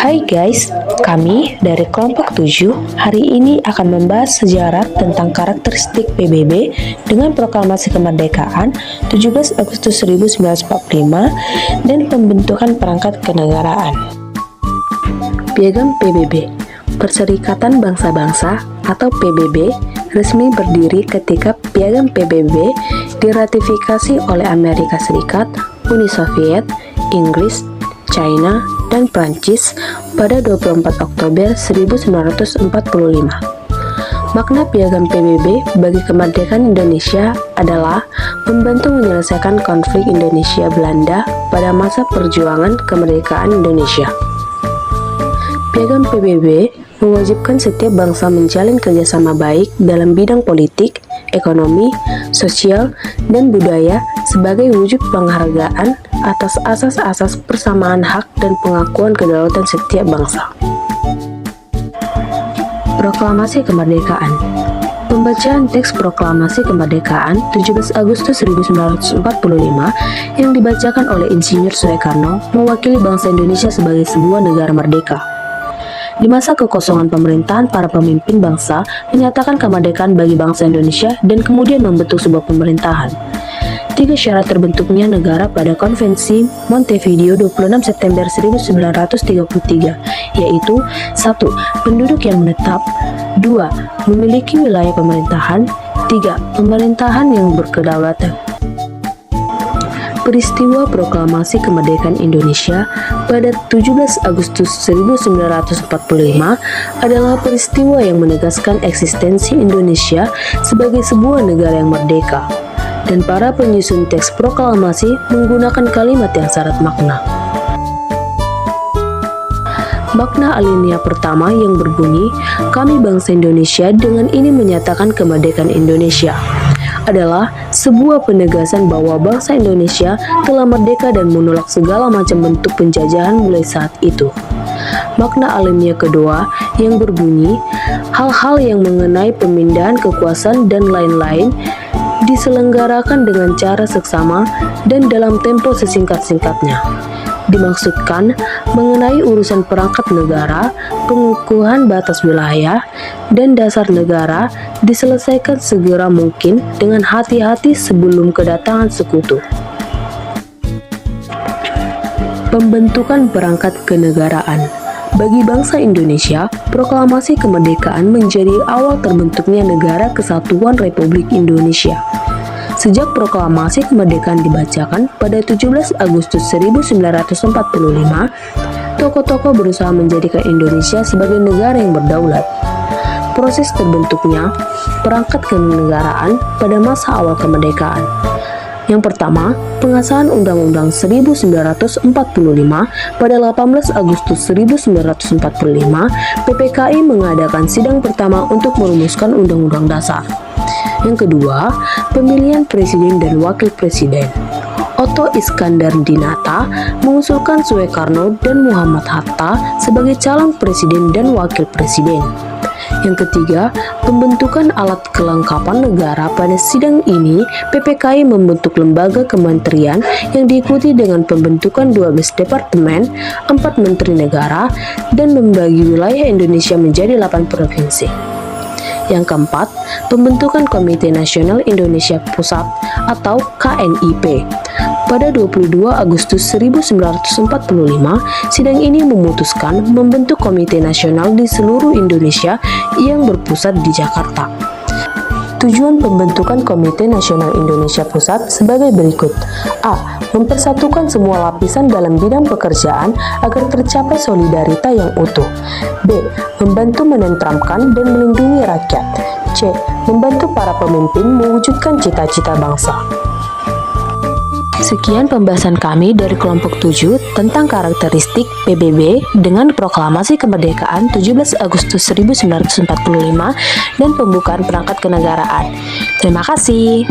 Hai guys, kami dari kelompok 7 hari ini akan membahas sejarah tentang karakteristik PBB dengan proklamasi kemerdekaan 17 Agustus 1945 dan pembentukan perangkat kenegaraan. Piagam PBB, Perserikatan Bangsa-Bangsa atau PBB, resmi berdiri ketika Piagam PBB diratifikasi oleh Amerika Serikat, Uni Soviet, Inggris, China, dan Prancis pada 24 Oktober 1945. Makna Piagam PBB bagi kemerdekaan Indonesia adalah membantu menyelesaikan konflik Indonesia-Belanda pada masa perjuangan kemerdekaan Indonesia. Piagam PBB mewajibkan setiap bangsa menjalin kerjasama baik dalam bidang politik, ekonomi, sosial, dan budaya sebagai wujud penghargaan atas asas-asas persamaan hak dan pengakuan kedaulatan setiap bangsa. Proklamasi Kemerdekaan. Pembacaan teks Proklamasi Kemerdekaan 17 Agustus 1945 yang dibacakan oleh Insinyur Soekarno mewakili bangsa Indonesia sebagai sebuah negara merdeka. Di masa kekosongan pemerintahan, para pemimpin bangsa menyatakan kemerdekaan bagi bangsa Indonesia dan kemudian membentuk sebuah pemerintahan. 3 syarat terbentuknya negara pada Konvensi Montevideo 26 September 1933, yaitu 1. Penduduk yang menetap, 2. Memiliki wilayah pemerintahan, 3. Pemerintahan yang berkedaulatan. Peristiwa Proklamasi Kemerdekaan Indonesia pada 17 Agustus 1945 adalah peristiwa yang menegaskan eksistensi Indonesia sebagai sebuah negara yang merdeka, dan para penyusun teks proklamasi menggunakan kalimat yang syarat makna. Makna alinea pertama yang berbunyi, "Kami bangsa Indonesia dengan ini menyatakan kemerdekaan Indonesia," adalah sebuah penegasan bahwa bangsa Indonesia telah merdeka dan menolak segala macam bentuk penjajahan mulai saat itu. Makna alinea kedua yang berbunyi, "Hal-hal yang mengenai pemindahan kekuasaan dan lain-lain diselenggarakan dengan cara seksama dan dalam tempo sesingkat-singkatnya." Dimaksudkan mengenai urusan perangkat negara, pengukuhan batas wilayah, dan dasar negara diselesaikan segera mungkin dengan hati-hati sebelum kedatangan sekutu. Pembentukan perangkat kenegaraan. Bagi bangsa Indonesia, proklamasi kemerdekaan menjadi awal terbentuknya Negara Kesatuan Republik Indonesia. Sejak proklamasi kemerdekaan dibacakan pada 17 Agustus 1945, tokoh-tokoh berusaha menjadikan Indonesia sebagai negara yang berdaulat. Proses terbentuknya perangkat kenegaraan pada masa awal kemerdekaan. Yang pertama, pengesahan Undang-Undang 1945 pada 18 Agustus 1945, PPKI mengadakan sidang pertama untuk merumuskan Undang-Undang Dasar. Yang kedua, pemilihan presiden dan wakil presiden. Otto Iskandar Dinata mengusulkan Soekarno dan Muhammad Hatta sebagai calon presiden dan wakil presiden. Yang ketiga, pembentukan alat kelengkapan negara. Pada sidang ini, PPKI membentuk lembaga kementerian yang diikuti dengan pembentukan 12 departemen, 4 menteri negara, dan membagi wilayah Indonesia menjadi 8 provinsi. Yang keempat, pembentukan Komite Nasional Indonesia Pusat atau KNIP. Pada 22 Agustus 1945, sidang ini memutuskan membentuk Komite Nasional di seluruh Indonesia yang berpusat di Jakarta. Tujuan pembentukan Komite Nasional Indonesia Pusat sebagai berikut. A. Mempersatukan semua lapisan dalam bidang pekerjaan agar tercapai solidaritas yang utuh. B. Membantu menenteramkan dan melindungi rakyat. C. Membantu para pemimpin mewujudkan cita-cita bangsa. Sekian pembahasan kami dari kelompok 7 tentang karakteristik PBB dengan proklamasi kemerdekaan 17 Agustus 1945 dan pembukaan perangkat kenegaraan. Terima kasih.